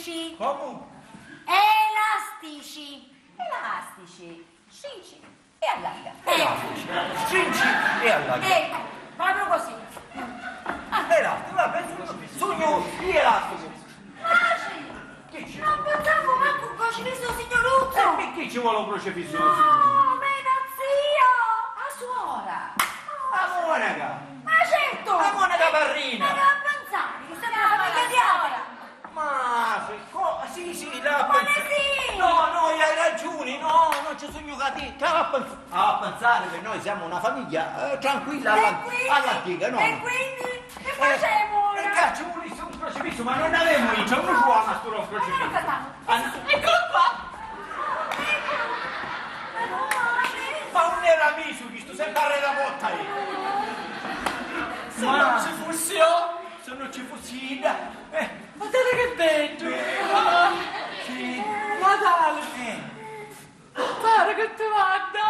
elastici. Come? Elastici. Elastici, stringi e allarga. Elastici. Stringi e allarga. Ecco, proprio così. Elastico, vabbè, sogno gli elastici. Che ci Non pensavo manco un crocifisso signoruzzo. perché ci vuole un crocifisso? No, ma è da zio. A suora. La monaca. Ma certo. La monaca Parrina. Ma che a pensare? Che siamo una famiglia di opera. Ma sì, la Ma pensa- sì. No, hai ragione, no, non ci sono cattivi. A pensare che noi siamo una famiglia tranquilla all'antica, no? E quindi? Che facciamo ora? E cazzo, volessi un crocifisso, ma non avevamo io, non ci vuole a un crocifisso. Eccolo qua. Ma non era miso, visto sempre la botta io. Se non ci fossi io, Se non ci fossi guardate che bello. sì. Natale, pare che ti vada.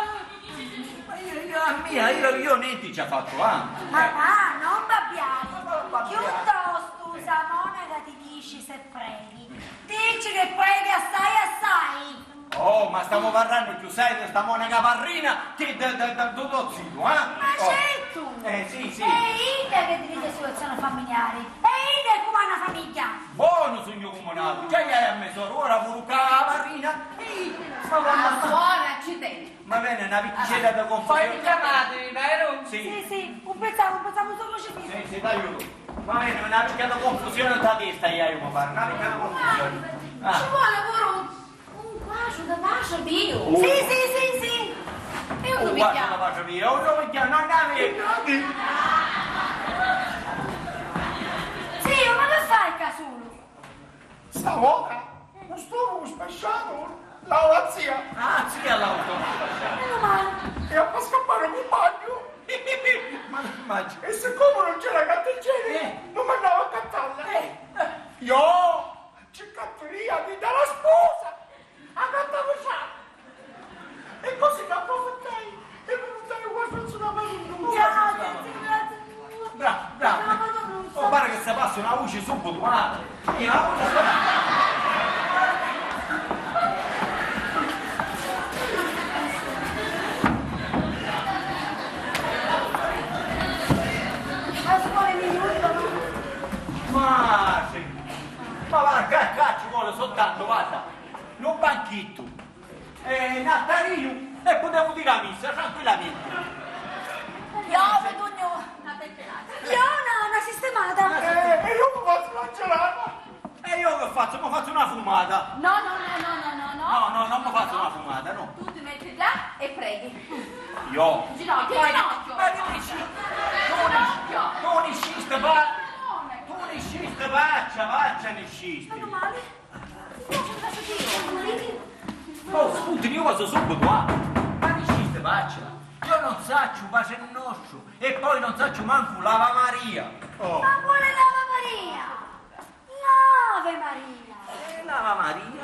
Io niente ci ha fatto, Papà, non babbiare. Piuttosto usa monaca ti dici se preghi. Dici che preghi assai. Oh, ma stiamo parlando più sai di sta monaca Parrina che da tuo zio, Ma certo. Sì. E Ida che direte situazioni familiari. E Ida come una famiglia. Buono sogno comunale, già gli hai ammesso ora voluca la Parrina e A suora ci tieni. va bene, una piccina da Poi mi confusione. chiamate, vero? Sì, un pensavo solo crocifisso. Sì, t'aiuto. Va bene, una piccola confusione da testa io mi pare, una piccola confusione. Ci vuole pure un bacio da bacio Dio. Sì. Io non mi Guarda la chiamo. faccio via, non mi chiamo, non avevi. Zio, ma che fai Casulo? Stavolta non sto spacciando la zia Ah, sì, all'auto. Meno male. e a far scappare un bagno. Ma non immagino. E siccome non c'era catteggiere, non mi andavo a cantarla. Io, ciccatteria, mi dà la sposa, a cantare già. E così mi approfittai e mi buttai quasi sulla mano. Grazie. Bravo. Oh, pare che si passa una voce subito, guarda. Io la voce Ma scuola mi aiutano? Ma sì. Ma guarda, caccia vuole soltanto, guarda. Un banchetto. Nattalino. E potevo dire la messa, tranquillamente. Io vedugno una temperata. Io una sistemata. E io mi faccio la gelata. E io che faccio? Mi faccio una fumata. No. No, non mi faccio una fumata, no. Tu ti metti là e preghi. Io. Ginocchio. Ma che dici? Tu ne sciste, tu ne sciste, faccia ne sciste. Meno male. No, ce la faccio io. Oh, scusi, io vado subito, ma ne sciste, faccia. Io non saccio, pace il nostro. E poi non saccio manco l'Ava Maria. Oh. Ma vuole l'Ave Maria. L'Ave Maria. L'Ava Maria.